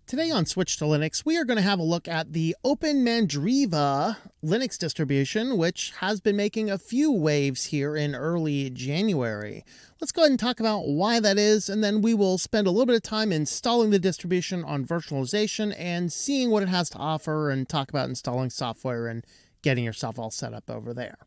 Today on Switch to Linux, we are going to have a look at the OpenMandriva Linux distribution, which has been making a few waves here in early January. Let's go ahead and talk about why that is, and then we will spend a little bit of time installing the distribution on virtualization and seeing what it has to offer, and talk about installing software and getting yourself all set up over there.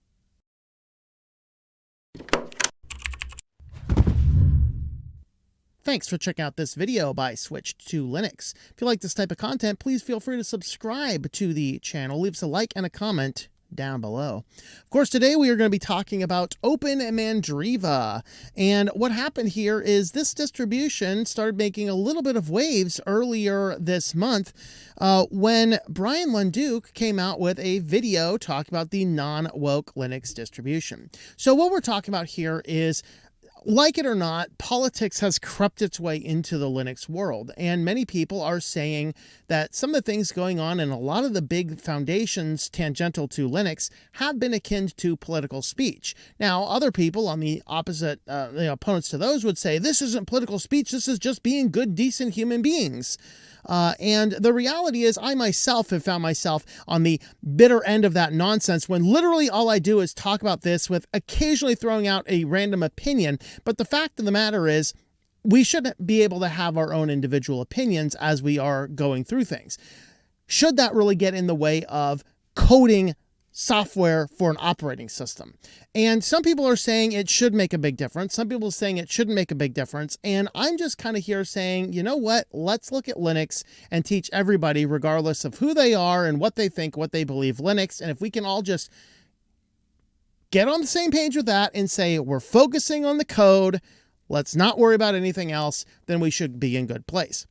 Thanks for checking out this video by Switched to Linux. If you like this type of content, please feel free to subscribe to the channel. Leave us a like and a comment down below. Of course, today we are going to be talking about OpenMandriva. And what happened here is this distribution started making a little bit of waves earlier this month when Brian Lunduke came out with a video talking about the non-woke Linux distribution. So what we're talking about here is, like it or not, politics has crept its way into the Linux world, and many people are saying that some of the things going on in a lot of the big foundations tangential to Linux have been akin to political speech. Now, other people on the opposite, opponents to those would say, this isn't political speech, this is just being good, decent human beings. And the reality is, I myself have found myself on the bitter end of that nonsense when literally all I do is talk about this with occasionally throwing out a random opinion. But the fact of the matter is, we should be able to have our own individual opinions as we are going through things. Should that really get in the way of coding software for an operating system? And some people are saying it should make a big difference. Some people are saying it shouldn't make a big difference. And I'm just kind of here saying, you know what? Let's look at Linux and teach everybody, regardless of who they are and what they think, what they believe, Linux. And if we can all just get on the same page with that and say we're focusing on the code, let's not worry about anything else, then we should be in good place.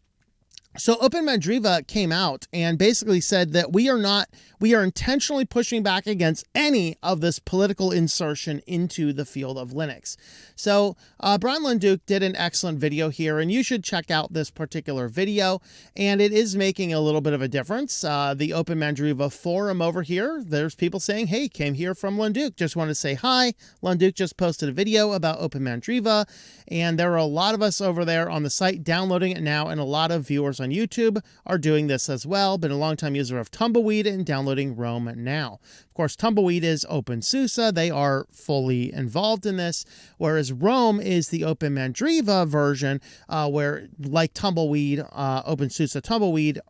So OpenMandriva came out and basically said that we are intentionally pushing back against any of this political insertion into the field of Linux. So Brian Lunduke did an excellent video here, and you should check out this particular video, and it is making a little bit of a difference. The OpenMandriva forum over here, there's people saying, hey, came here from Lunduke, just want to say hi. Lunduke just posted a video about OpenMandriva, and there are a lot of us over there on the site downloading it now, and a lot of viewers on YouTube are doing this as well. Been a long-time user of Tumbleweed and downloading Rome now. Of course, Tumbleweed is OpenSUSE. They are fully involved in this, whereas Rome is the OpenMandriva version, where, like Tumbleweed, OpenSUSE Tumbleweed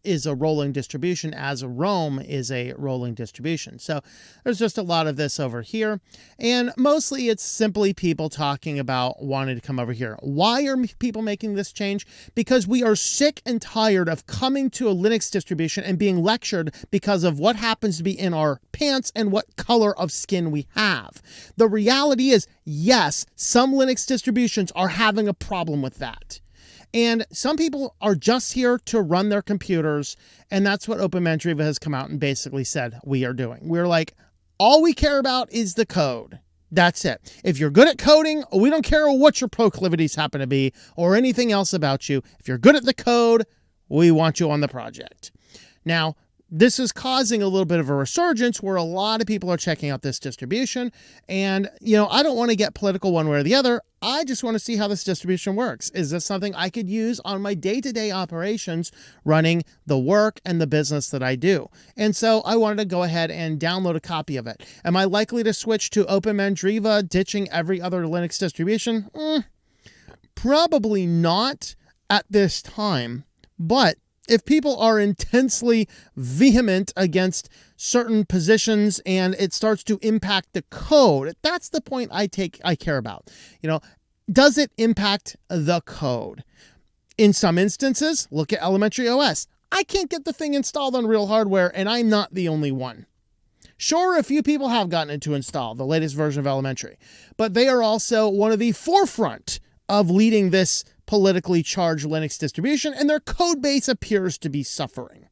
is a rolling distribution, as Rome is a rolling distribution. So there's just a lot of this over here, and mostly it's simply people talking about wanting to come over here. Why are people making this change? Because we are sick and tired of coming to a Linux distribution and being lectured because of what happens to be in our pants and what color of skin we have. The reality is, yes, some Linux distributions are having a problem with that. And some people are just here to run their computers, and that's what OpenMandriva has come out and basically said we are doing. We're like, all we care about is the code. That's it. If you're good at coding, we don't care what your proclivities happen to be or anything else about you. If you're good at the code, we want you on the project. Now, this is causing a little bit of a resurgence where a lot of people are checking out this distribution. And, I don't want to get political one way or the other. I just want to see how this distribution works. Is this something I could use on my day-to-day operations running the work and the business that I do? And so I wanted to go ahead and download a copy of it. Am I likely to switch to OpenMandriva, ditching every other Linux distribution? Probably not at this time, but if people are intensely vehement against certain positions and it starts to impact the code, that's the point I care about. Does it impact the code? In some instances, look at Elementary OS. I can't get the thing installed on real hardware, and I'm not the only one. Sure, a few people have gotten it to install the latest version of Elementary, but they are also one of the forefront of leading this politically charged Linux distribution, and their code base appears to be suffering.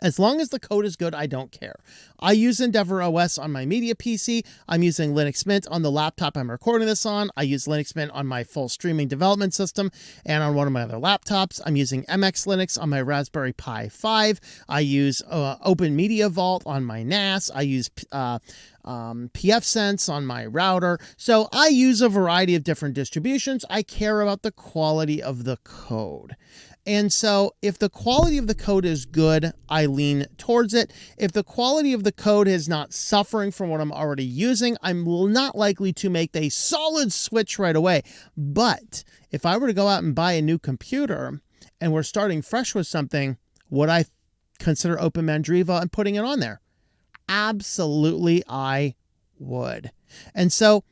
As long as the code is good, I don't care. I use Endeavor OS on my media PC. I'm using Linux Mint on the laptop I'm recording this on. I use Linux Mint on my full streaming development system and on one of my other laptops. I'm using MX Linux on my Raspberry Pi 5. I use Open Media Vault on my NAS. I use pfSense on my router. So I use a variety of different distributions. I care about the quality of the code. And so if the quality of the code is good, I lean towards it. If the quality of the code is not suffering from what I'm already using, I'm not likely to make a solid switch right away. But if I were to go out and buy a new computer and we're starting fresh with something, would I consider OpenMandriva and putting it on there? Absolutely, I would. And so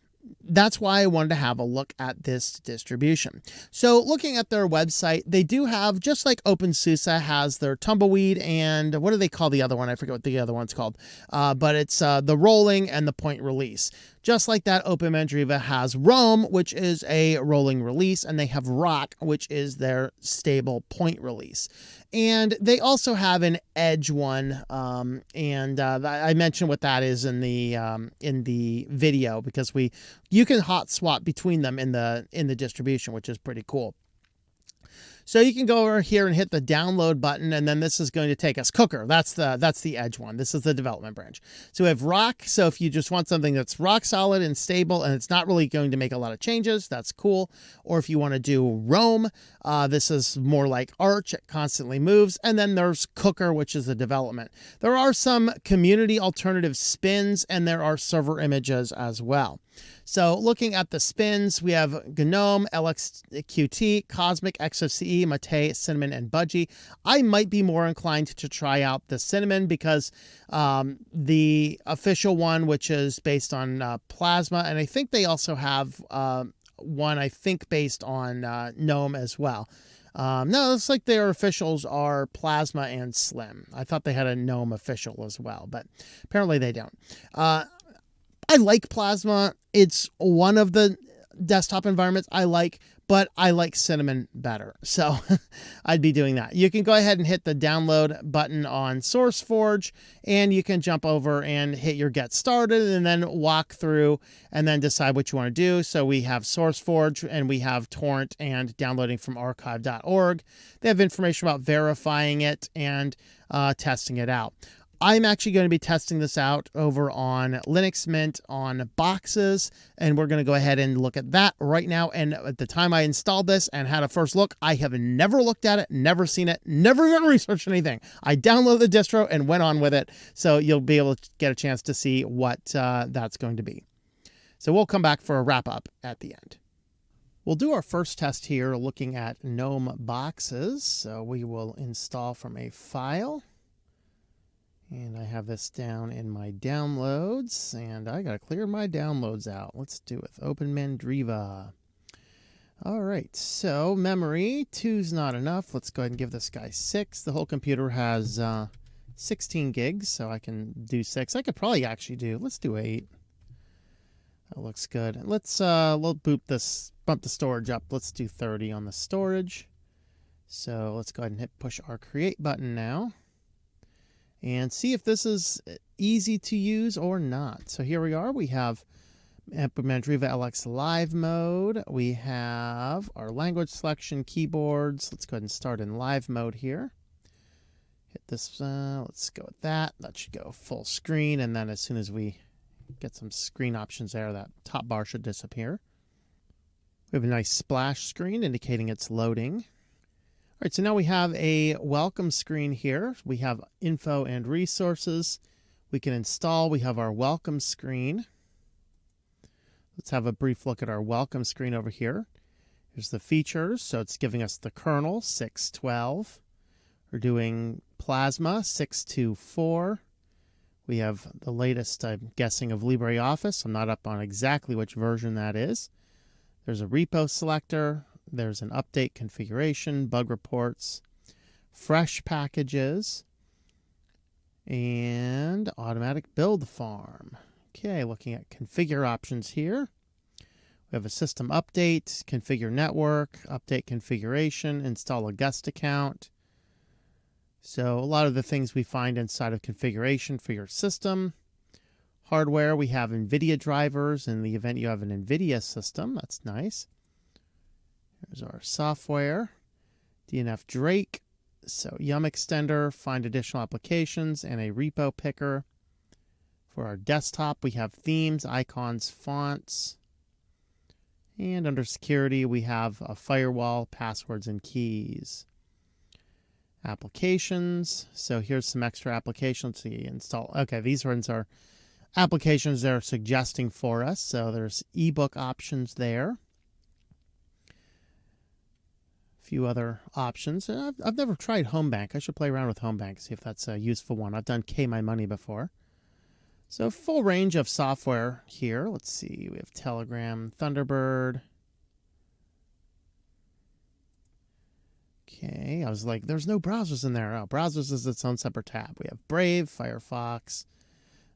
that's why I wanted to have a look at this distribution. So looking at their website, they do have, just like OpenSUSE has their Tumbleweed and what do they call the other one? I forget what the other one's called, but it's the rolling and the point release. Just like that, OpenMandriva has Roam, which is a rolling release, and they have Rock, which is their stable point release. And they also have an Edge one, and I mentioned what that is in the video, because you can hot swap between them in the distribution, which is pretty cool. So you can go over here and hit the download button, and then this is going to take us Cooker. That's the Edge one. This is the development branch. So we have Rock. So if you just want something that's rock solid and stable, and it's not really going to make a lot of changes, that's cool. Or if you want to do Roam, this is more like Arch. It constantly moves. And then there's Cooker, which is the development. There are some community alternative spins, and there are server images as well. So looking at the spins, we have GNOME, LXQT, Cosmic, XFCE, Mate, Cinnamon, and Budgie. I might be more inclined to try out the Cinnamon because the official one, which is based on Plasma, and I think they also have one, I think, based on GNOME as well. No, it looks like their officials are Plasma and Slim. I thought they had a GNOME official as well, but apparently they don't. I like Plasma. It's one of the desktop environments I like, but I like Cinnamon better. So I'd be doing that. You can go ahead and hit the download button on SourceForge, and you can jump over and hit your get started and then walk through and then decide what you want to do. So we have SourceForge and we have torrent and downloading from archive.org. They have information about verifying it and testing it out. I'm actually going to be testing this out over on Linux Mint on boxes, and we're going to go ahead and look at that right now. And at the time I installed this and had a first look, I have never looked at it, never seen it, never even researched anything. I downloaded the distro and went on with it, so you'll be able to get a chance to see what that's going to be. So we'll come back for a wrap-up at the end. We'll do our first test here looking at GNOME boxes. So we will install from a file. And I have this down in my downloads, and I got to clear my downloads out. Let's do it with OpenMandriva. All right, so memory, 2's not enough. Let's go ahead and give this guy 6. The whole computer has 16 gigs, so I can do 6. I could probably actually let's do 8. That looks good. Let's we'll bump the storage up. Let's do 30 on the storage. So let's go ahead and hit push our create button now, and see if this is easy to use or not. So here we are. We have OpenMandriva LX live mode. We have our language selection, keyboards. Let's go ahead and start in live mode here. Hit this. Let's go with that. That should go full screen. And then as soon as we get some screen options there, that top bar should disappear. We have a nice splash screen indicating it's loading. All right, so now we have a welcome screen here. We have info and resources. We can install. We have our welcome screen. Let's have a brief look at our welcome screen over here. Here's the features. So it's giving us the kernel, 6.12. We're doing Plasma, 6.2.4. We have the latest, I'm guessing, of LibreOffice. I'm not up on exactly which version that is. There's a repo selector. There's an update configuration, bug reports, fresh packages, and automatic build farm. Okay, looking at configure options here. We have a system update, configure network, update configuration, install a guest account. So a lot of the things we find inside of configuration for your system. Hardware, we have NVIDIA drivers in the event you have an NVIDIA system. That's nice. Here's our software, DNF Drake, so Yum Extender, find additional applications, and a repo picker. For our desktop, we have themes, icons, fonts. And under security, we have a firewall, passwords, and keys. Applications. So here's some extra applications. See, install. Okay, these ones are applications they're suggesting for us. So there's ebook options there. A few other options. I've never tried HomeBank. I should play around with HomeBank, see if that's a useful one. I've done K My Money before. So full range of software here. Let's see. We have Telegram, Thunderbird. Okay, I was like, there's no browsers in there. Oh, browsers is its own separate tab. We have Brave, Firefox.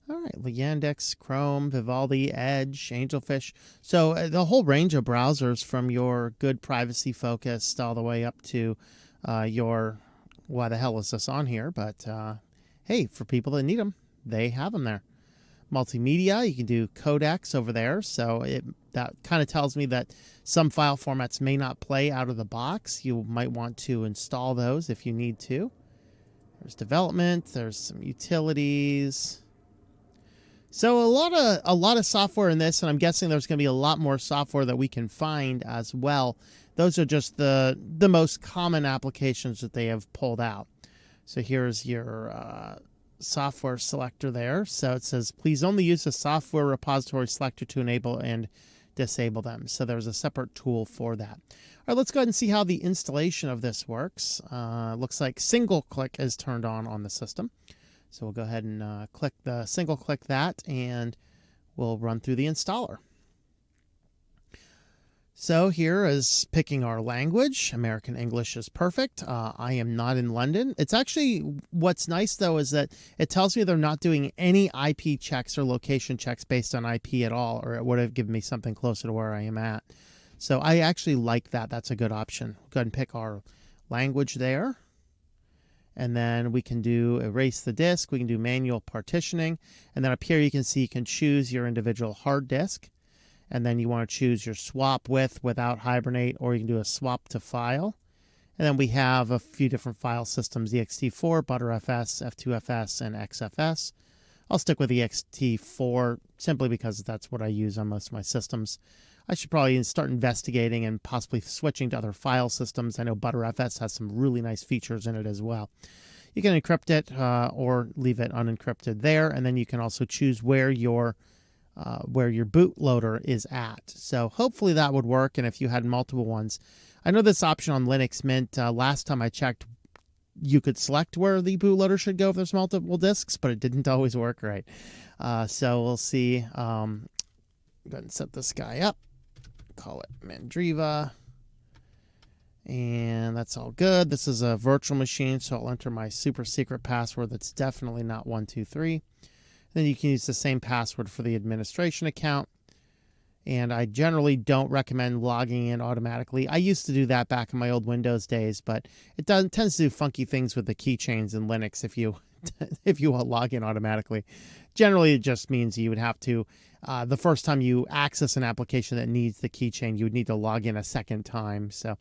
All right, Yandex, Chrome, Vivaldi, Edge, Angelfish. So the whole range of browsers from your good privacy focused all the way up to your, why the hell is this on here? But hey, for people that need them, they have them there. Multimedia, you can do codecs over there. So that kind of tells me that some file formats may not play out of the box. You might want to install those if you need to. There's development, there's some utilities. So a lot of software in this, and I'm guessing there's going to be a lot more software that we can find as well. Those are just the most common applications that they have pulled out. So here's your software selector there. So it says, please only use the software repository selector to enable and disable them. So there's a separate tool for that. All right, let's go ahead and see how the installation of this works. Looks like single click is turned on the system. So we'll go ahead and single click that, and we'll run through the installer. So here is picking our language. American English is perfect. I am not in London. It's actually, what's nice though is that it tells me they're not doing any IP checks or location checks based on IP at all, or it would have given me something closer to where I am at. So I actually like that. That's a good option. Go ahead and pick our language there. And then we can do erase the disk. We can do manual partitioning. And then up here you can see you can choose your individual hard disk. And then you want to choose your swap with, without Hibernate, or you can do a swap to file. And then we have a few different file systems, ext4, ButterFS, F2FS, and XFS. I'll stick with ext4 simply because that's what I use on most of my systems. I should probably start investigating and possibly switching to other file systems. I know ButterFS has some really nice features in it as well. You can encrypt it or leave it unencrypted there, and then you can also choose where your bootloader is at. So hopefully that would work, and if you had multiple ones. I know this option on Linux Mint, last time I checked, you could select where the bootloader should go if there's multiple disks, but it didn't always work right. So we'll see. Go ahead and set this guy up. Call it Mandriva. And that's all good. This is a virtual machine, so I'll enter my super secret password that's definitely not 123. Then you can use the same password for the administration account. And I generally don't recommend logging in automatically. I used to do that back in my old Windows days, but it tends to do funky things with the keychains in Linux if you log in automatically. Generally, it just means you would have to, the first time you access an application that needs the keychain, you would need to log in a second time. So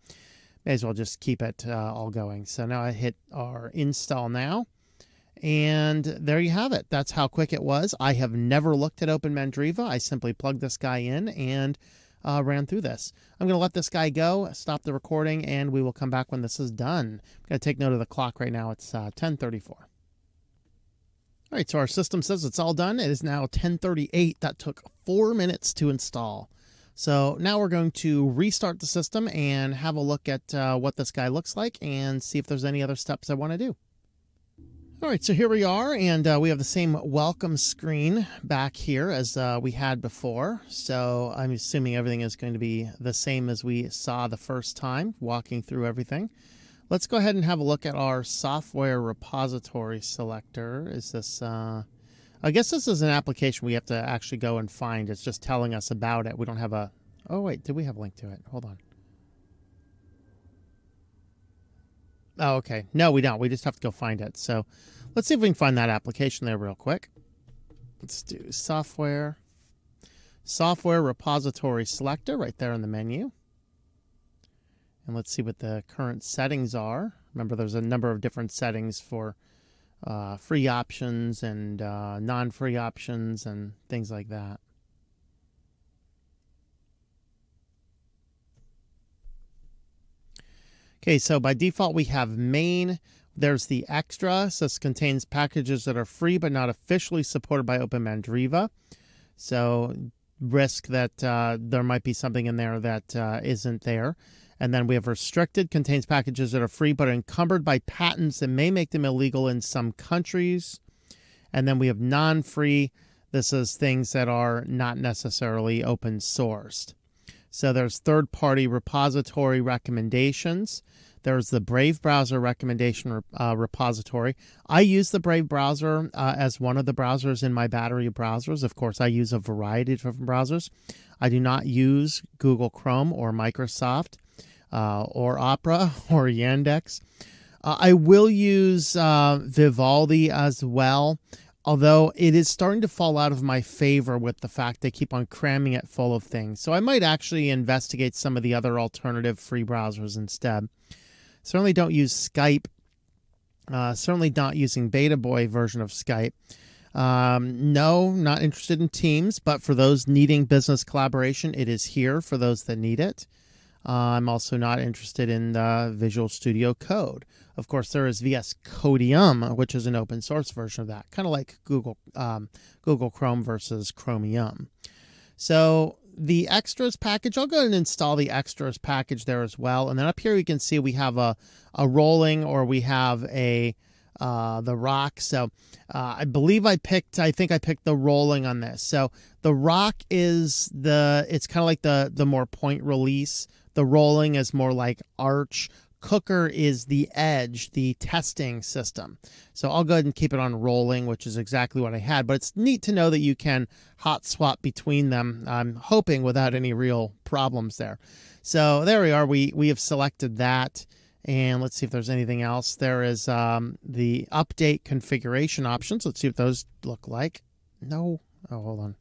may as well just keep it all going. So now I hit our install now. And there you have it. That's how quick it was. I have never looked at OpenMandriva. I simply plugged this guy in and ran through this. I'm going to let this guy go, stop the recording, and we will come back when this is done. I'm going to take note of the clock right now. It's 10:34. All right, so our system says it's all done. It is now 10:38. That took 4 minutes to install. So now we're going to restart the system and have a look at what this guy looks like and see if there's any other steps I want to do. All right, so here we are, and we have the same welcome screen back here as we had before. So I'm assuming everything is going to be the same as we saw the first time, walking through everything. Let's go ahead and have a look at our software repository selector. Is this, I guess this is an application we have to actually go and find. It's just telling us about it. We don't have a, oh wait, did we have a link to it? Hold on. Oh, okay. No, we don't. We just have to go find it. So let's see if we can find that application there real quick. Let's do software repository selector right there in the menu. And let's see what the current settings are. Remember, there's a number of different settings for free options and non-free options and things like that. Okay, so by default we have main. There's the extra. So this contains packages that are free but not officially supported by OpenMandriva. So risk that there might be something in there that isn't there. And then we have restricted, contains packages that are free but are encumbered by patents that may make them illegal in some countries. And then we have non-free. This is things that are not necessarily open sourced. So there's third-party repository recommendations. There's the Brave browser recommendation repository. I use the Brave browser as one of the browsers in my battery of browsers. Of course, I use a variety of different browsers. I do not use Google Chrome or Microsoft or Opera or Yandex. I will use Vivaldi as well, although it is starting to fall out of my favor with the fact they keep on cramming it full of things. So I might actually investigate some of the other alternative free browsers instead. Certainly don't use Skype. Certainly not using Beta Boy version of Skype. No, not interested in Teams, but for those needing business collaboration, it is here for those that need it. I'm also not interested in Visual Studio Code. Of course, there is VS Codium, which is an open source version of that, kind of like Google Chrome versus Chromium. So the extras package, I'll go ahead and install the extras package there as well. And then up here you can see we have a rolling, or we have the rock. So I believe I think I picked the rolling on this. So the rock is it's kind of like the more point release. The rolling is more like Arch. Cooker is the edge, the testing system. So I'll go ahead and keep it on rolling, which is exactly what I had. But it's neat to know that you can hot swap between them. I'm hoping without any real problems there. So there we are. We have selected that. And let's see if there's anything else. There is the update configuration options. Let's see what those look like. No. Oh, hold on.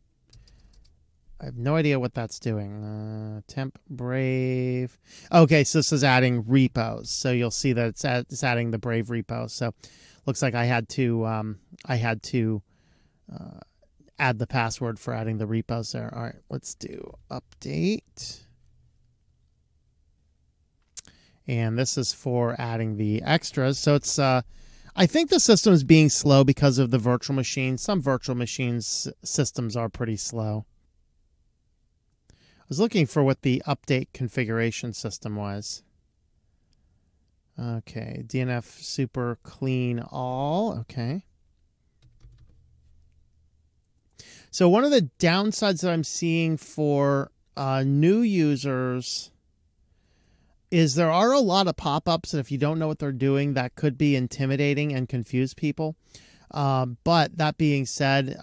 I have no idea what that's doing. Temp Brave. Okay, so this is adding repos. So you'll see that it's adding the Brave repos. So looks like I had to add the password for adding the repos there. All right, let's do update. And this is for adding the extras. So it's I think the system is being slow because of the virtual machine. Some virtual machines systems are pretty slow. I was looking for what the update configuration system was. Okay, DNF super clean all. Okay. So one of the downsides that I'm seeing for new users is there are a lot of pop-ups, and if you don't know what they're doing, that could be intimidating and confuse people. But that being said,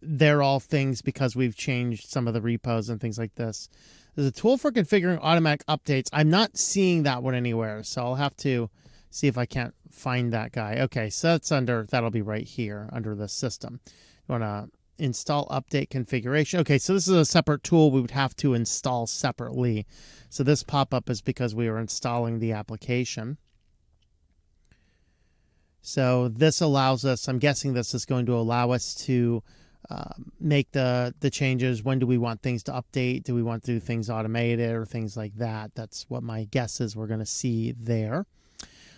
they're all things because we've changed some of the repos and things like this. There's a tool for configuring automatic updates. I'm not seeing that one anywhere, so I'll have to see if I can't find that guy. Okay, so that'll be right here under the system. You want to install update configuration. Okay, so this is a separate tool we would have to install separately. So this pop-up is because we are installing the application. So this allows us, I'm guessing this is going to allow us to make the changes. When do we want things to update? Do we want to do things automated or things like that? That's what my guess is we're going to see there.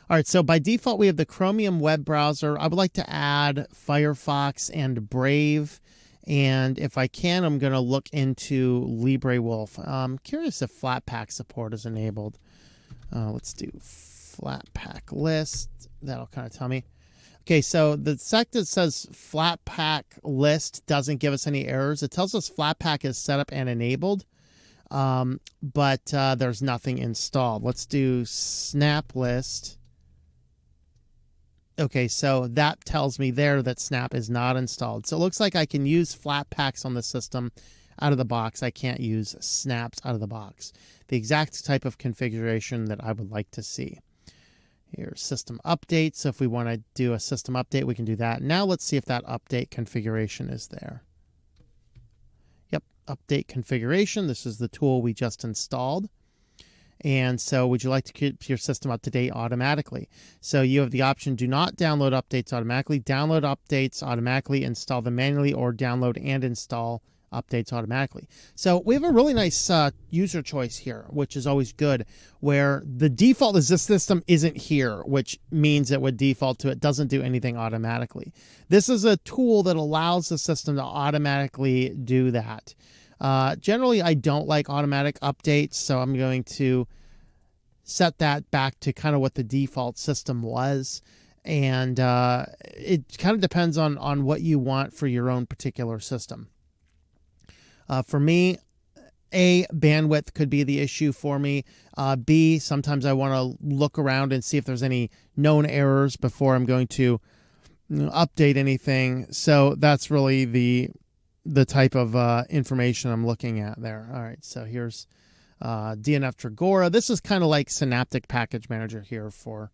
All right, so by default, we have the Chromium web browser. I would like to add Firefox and Brave. And if I can, I'm going to look into LibreWolf. I'm curious if Flatpak support is enabled. Let's do Flatpak list. That'll kind of tell me. Okay, so the sec that says Flatpak list doesn't give us any errors. It tells us Flatpak is set up and enabled, but there's nothing installed. Let's do snap list. Okay, so that tells me there that Snap is not installed. So it looks like I can use Flatpaks on the system out of the box. I can't use Snaps out of the box. The exact type of configuration that I would like to see. Here's system update. So if we want to do a system update, we can do that. Now let's see if that update configuration is there. Yep, update configuration. This is the tool we just installed. And so would you like to keep your system up to date automatically? So you have the option, do not download updates automatically, download updates automatically, install them manually, or download and install updates automatically. So we have a really nice user choice here, which is always good, where the default is this system isn't here, which means it would default to it doesn't do anything automatically. This is a tool that allows the system to automatically do that. Generally, I don't like automatic updates, so I'm going to set that back to kind of what the default system was. And it kind of depends on what you want for your own particular system. For me, A, bandwidth could be the issue for me. B, sometimes I want to look around and see if there's any known errors before I'm going to update anything. So that's really the type of information I'm looking at there. All right, so here's DNF Tragora. This is kind of like Synaptic Package Manager here for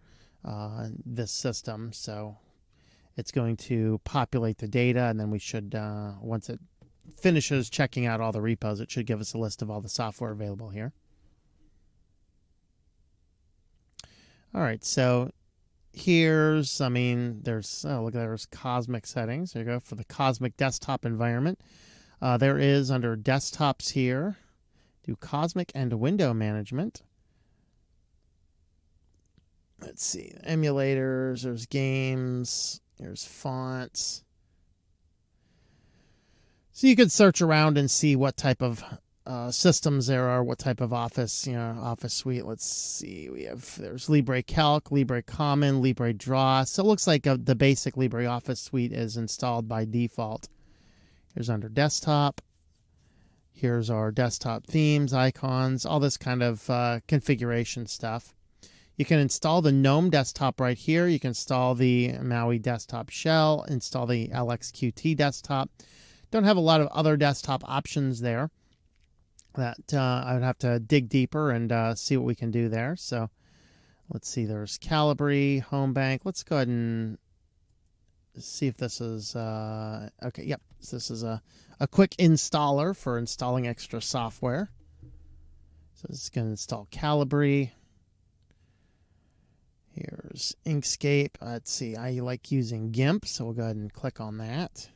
this system. So it's going to populate the data, and then we should, once it finishes checking out all the repos, it should give us a list of all the software available here. All right, so here's, there's Cosmic settings. There you go, for the Cosmic desktop environment. There is under desktops here, do Cosmic and window management. Let's see, emulators, there's games, there's fonts. So you could search around and see what type of systems there are, what type of office suite. Let's see, there's LibreCalc, LibreCommon, LibreDraw. So it looks like the basic LibreOffice suite is installed by default. Here's under desktop. Here's our desktop themes, icons, all this kind of configuration stuff. You can install the GNOME desktop right here. You can install the Maui desktop shell, install the LXQT desktop. Don't have a lot of other desktop options there that I would have to dig deeper and see what we can do there. So let's see, there's Calibri, HomeBank. Let's go ahead and see if this is, okay, yep. So this is a quick installer for installing extra software. So this is going to install Calibri. Here's Inkscape. Let's see, I like using GIMP, so we'll go ahead and click on that.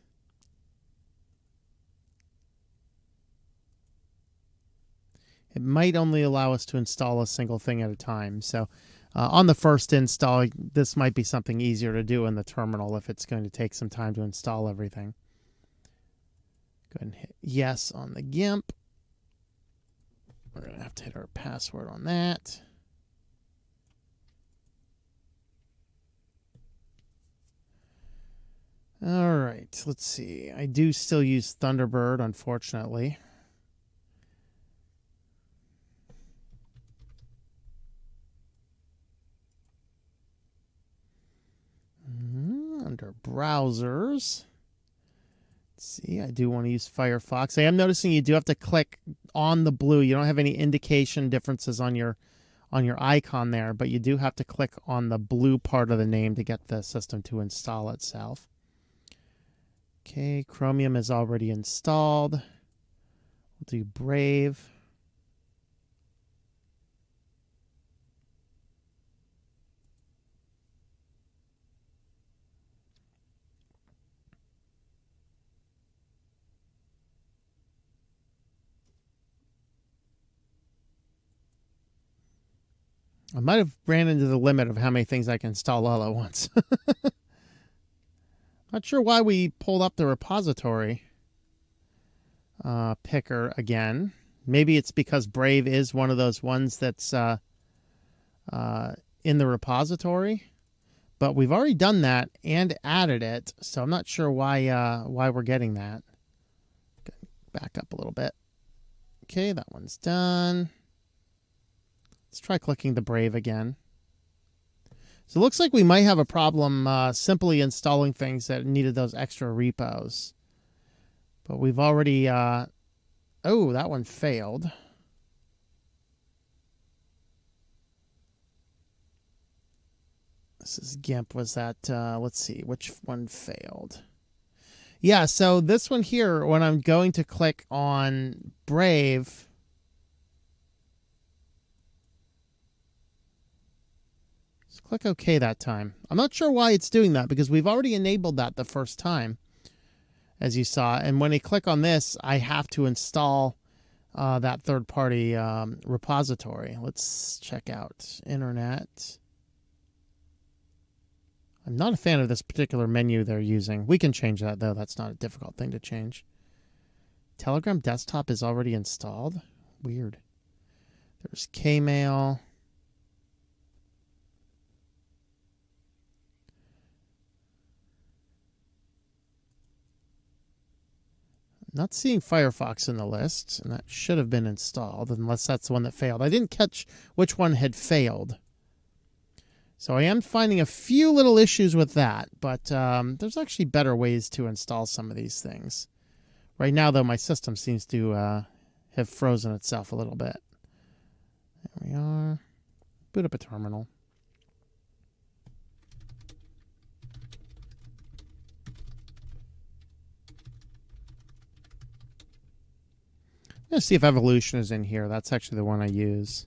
It might only allow us to install a single thing at a time. So on the first install, this might be something easier to do in the terminal if it's going to take some time to install everything. Go ahead and hit yes on the GIMP. We're going to have to hit our password on that. All right, let's see. I do still use Thunderbird, unfortunately. Under browsers, let's see, I do want to use Firefox. I am noticing you do have to click on the blue. You don't have any indication differences on your icon there, but you do have to click on the blue part of the name to get the system to install itself. Okay, Chromium is already installed. We'll do Brave. I might have ran into the limit of how many things I can install all at once. Not sure why we pulled up the repository picker again. Maybe it's because Brave is one of those ones that's in the repository. But we've already done that and added it, so I'm not sure why we're getting that. Back up a little bit. Okay, that one's done. Let's try clicking the Brave again. So it looks like we might have a problem simply installing things that needed those extra repos. But we've already... oh, that one failed. This is GIMP. Was that... let's see, which one failed? Yeah, so this one here, when I'm going to click on Brave... click OK that time. I'm not sure why it's doing that because we've already enabled that the first time. as you saw. And when I click on this, I have to install that third-party repository. Let's check out Internet. I'm not a fan of this particular menu they're using. We can change that, though. That's not a difficult thing to change. Telegram desktop is already installed. Weird. There's Kmail. Not seeing Firefox in the list, and that should have been installed, unless that's the one that failed. I didn't catch which one had failed. So I am finding a few little issues with that, but there's actually better ways to install some of these things. Right now, though, my system seems to have frozen itself a little bit. There we are. Boot up a terminal. I'm going to see if Evolution is in here. That's actually the one I use.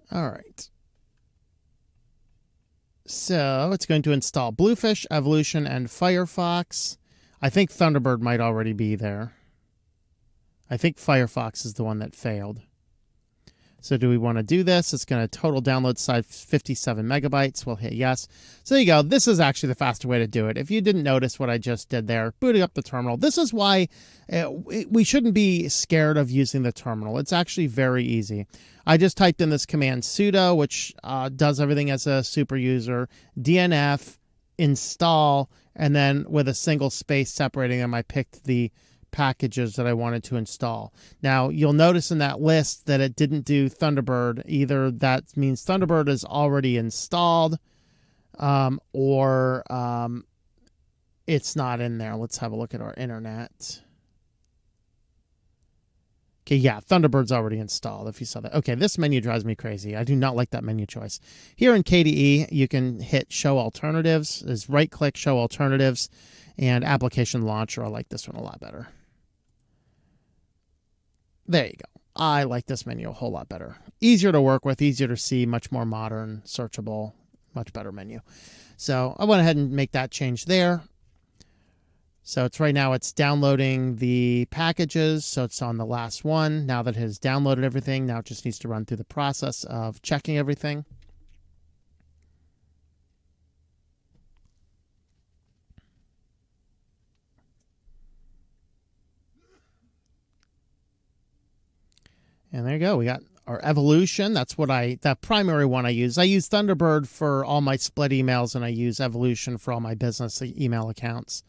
All right. So it's going to install Bluefish, Evolution, and Firefox. I think Thunderbird might already be there. I think Firefox is the one that failed. So do we want to do this? It's going to total download size 57 megabytes. We'll hit yes. So there you go. This is actually the faster way to do it. If you didn't notice what I just did there, booting up the terminal. This is why we shouldn't be scared of using the terminal. It's actually very easy. I just typed in this command sudo, which does everything as a super user, DNF, install, and then with a single space separating them, I picked the packages that I wanted to install. Now, you'll notice in that list that it didn't do Thunderbird. Either that means Thunderbird is already installed or it's not in there. Let's have a look at our internet. Okay, yeah, Thunderbird's already installed, if you saw that. Okay, this menu drives me crazy. I do not like that menu choice. Here in KDE, you can hit Show Alternatives. Is right-click, Show Alternatives, and Application Launcher. I like this one a lot better. There you go. I like this menu a whole lot better. Easier to work with, easier to see, much more modern, searchable, much better menu. So I went ahead and make that change there. So it's right now it's downloading the packages. So it's on the last one. Now that it has downloaded everything, now it just needs to run through the process of checking everything. And there you go. We got our Evolution. That's what that primary one I use. I use Thunderbird for all my split emails, and I use Evolution for all my business email accounts.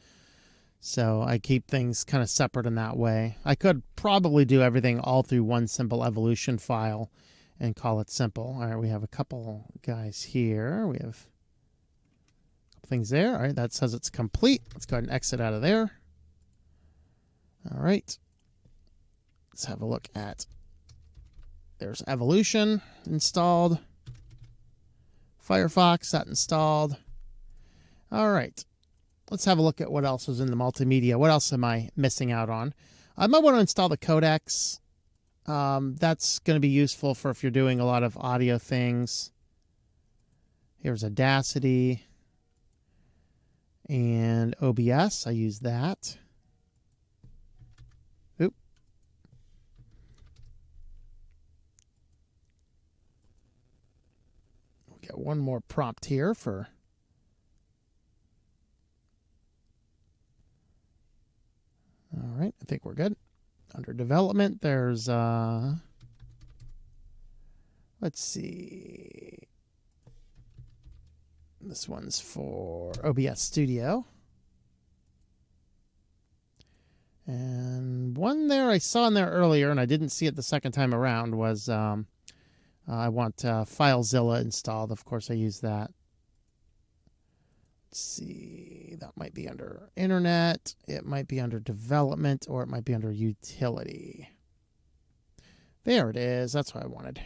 So I keep things kind of separate in that way. I could probably do everything all through one simple Evolution file and call it simple. All right, we have a couple guys here. We have a couple things there. All right, that says it's complete. Let's go ahead and exit out of there. All right. Let's have a look at... There's Evolution installed. Firefox, that installed. All right. Let's have a look at what else is in the multimedia. What else am I missing out on? I might want to install the codecs. That's going to be useful for if you're doing a lot of audio things. Here's Audacity and OBS. I use that. Oop. We'll get one more prompt here for... All right, I think we're good. Under development, there's, let's see. This one's for OBS Studio. And one there I saw in there earlier, and I didn't see it the second time around, was I want FileZilla installed. Of course, I use that. Let's see, that might be under Internet, it might be under Development, or it might be under Utility. There it is, that's what I wanted.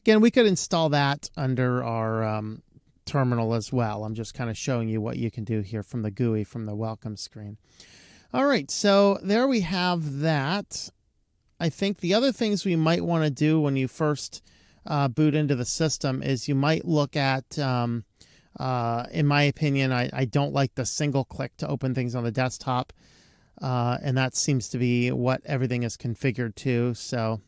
Again, we could install that under our terminal as well. I'm just kind of showing you what you can do here from the GUI, from the welcome screen. All right, so there we have that. I think the other things we might want to do when you first boot into the system is you might look at, in my opinion, I don't like the single click to open things on the desktop. And that seems to be what everything is configured to. So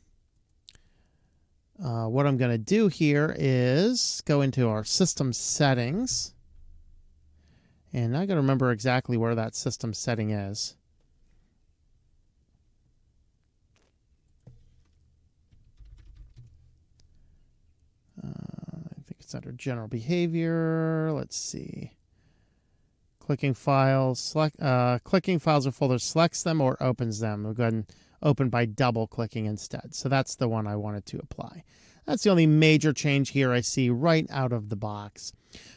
what I'm going to do here is go into our system settings. And I got to remember exactly where that system setting is. I think it's under general behavior. Let's see. Clicking files, clicking files or folders selects them or opens them. We'll go ahead and open by double clicking instead. So that's the one I wanted to apply. That's the only major change here I see right out of the box.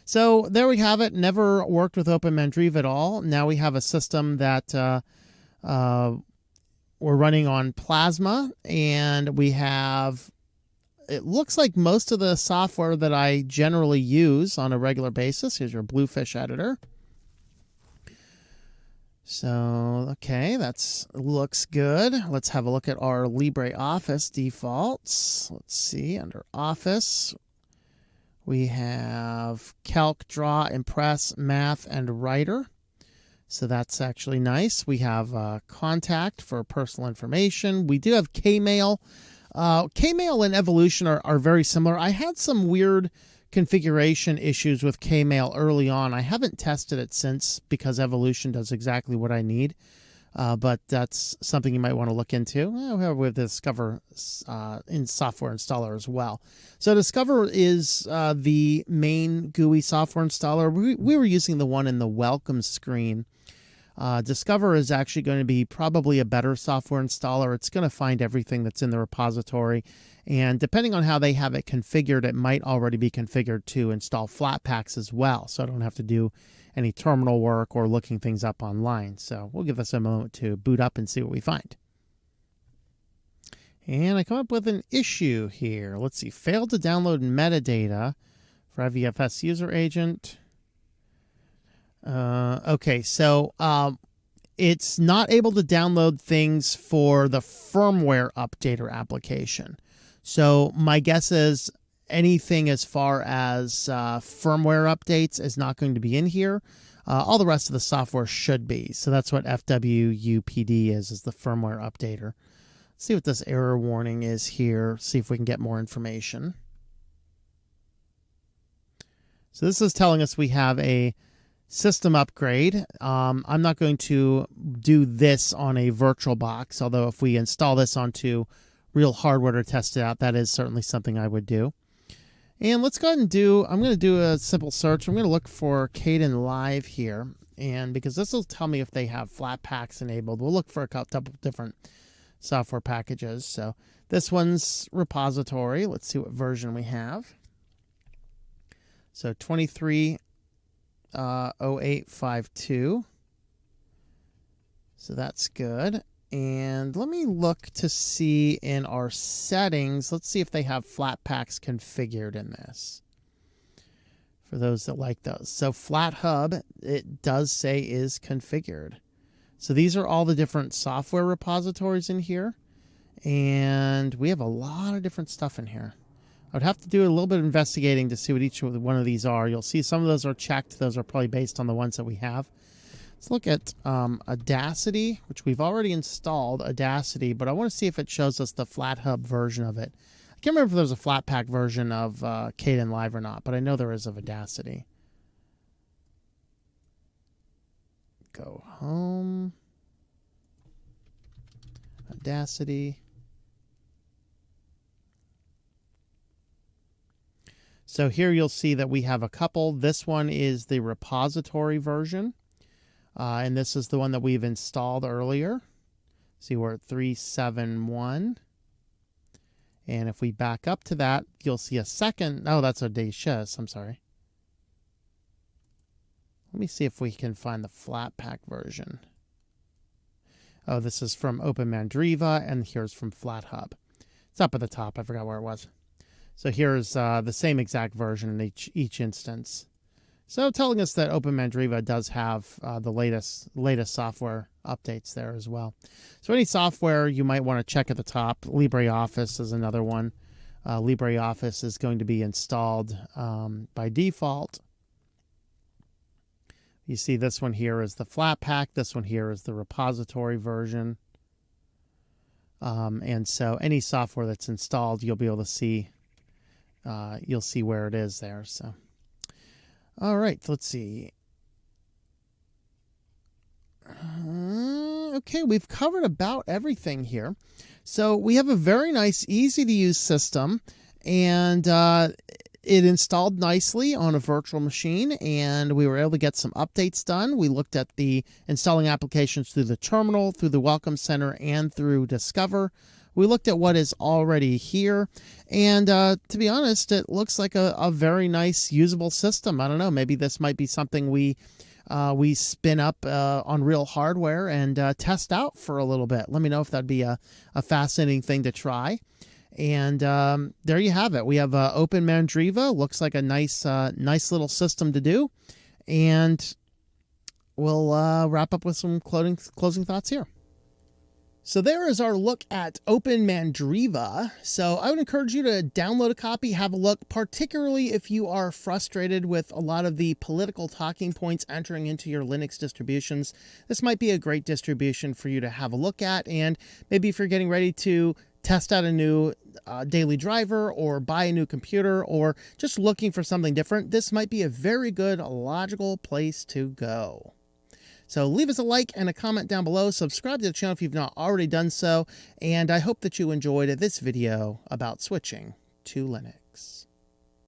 So there we have it. Never worked with OpenMandriva at all. Now we have a system that we're running on Plasma, and we have, it looks like most of the software that I generally use on a regular basis. Here's your Bluefish editor. So, okay, that looks good. Let's have a look at our LibreOffice defaults. Let's see, under Office, we have Calc, Draw, Impress, Math, and Writer. So that's actually nice. We have Contact for personal information. We do have Kmail. Kmail and Evolution are very similar. I had some weird configuration issues with Kmail early on. I haven't tested it since because Evolution does exactly what I need. But that's something you might want to look into. We have Discover in software installer as well. So Discover is the main GUI software installer. We were using the one in the welcome screen. Discover is actually going to be probably a better software installer. It's going to find everything that's in the repository. And depending on how they have it configured, it might already be configured to install Flatpaks as well. So I don't have to do any terminal work or looking things up online. So we'll give this a moment to boot up and see what we find. And I come up with an issue here. Let's see. Failed to download metadata for IVFS user agent. Okay, so it's not able to download things for the firmware updater application. So my guess is anything as far as firmware updates is not going to be in here. All the rest of the software should be. So that's what FWUPD is the firmware updater. Let's see what this error warning is here. See if we can get more information. So this is telling us we have a system upgrade. I'm not going to do this on a virtual box, although if we install this onto real hardware to test it out, that is certainly something I would do. And let's go ahead and I'm going to do a simple search. I'm going to look for Kdenlive here. And because this will tell me if they have Flatpaks enabled, we'll look for a couple different software packages. So this one's repository. Let's see what version we have. So 230852. So that's good. And let me look to see in our settings. Let's see if they have Flatpaks configured in this. For those that like those. So FlatHub, it does say is configured. So these are all the different software repositories in here. And we have a lot of different stuff in here. I would have to do a little bit of investigating to see what each one of these are. You'll see some of those are checked. Those are probably based on the ones that we have. Let's look at Audacity, which we've already installed Audacity, but I want to see if it shows us the FlatHub version of it. I can't remember if there's a Flatpak version of Kdenlive or not, but I know there is of Audacity. Go home. Audacity. So here you'll see that we have a couple. This one is the repository version. And this is the one that we've installed earlier. See, we're at 371. And if we back up to that, you'll see a second. Oh, that's Audacious. I'm sorry. Let me see if we can find the Flatpak version. Oh, this is from OpenMandriva, and here's from FlatHub. It's up at the top. I forgot where it was. So here's the same exact version in each instance. So telling us that OpenMandriva does have the latest software updates there as well. So any software you might want to check at the top. LibreOffice is another one. LibreOffice is going to be installed by default. You see this one here is the Flatpak. This one here is the repository version. And so any software that's installed, you'll be able to see. You'll see where it is there. So. All right, let's see. Okay, we've covered about everything here. So we have a very nice, easy to use system, and it installed nicely on a virtual machine, and we were able to get some updates done. We looked at the installing applications through the terminal, through the Welcome Center, and through Discover. We looked at what is already here, and to be honest, it looks like a very nice, usable system. I don't know, maybe this might be something we spin up on real hardware and test out for a little bit. Let me know if that'd be a fascinating thing to try. And there you have it. We have OpenMandriva. Looks like a nice little system to do. And we'll wrap up with some closing thoughts here. So there is our look at OpenMandriva. So I would encourage you to download a copy, have a look, particularly if you are frustrated with a lot of the political talking points entering into your Linux distributions. This might be a great distribution for you to have a look at. And maybe if you're getting ready to test out a new daily driver or buy a new computer or just looking for something different, this might be a very good, logical place to go. So leave us a like and a comment down below. Subscribe to the channel if you've not already done so. And I hope that you enjoyed this video about switching to Linux.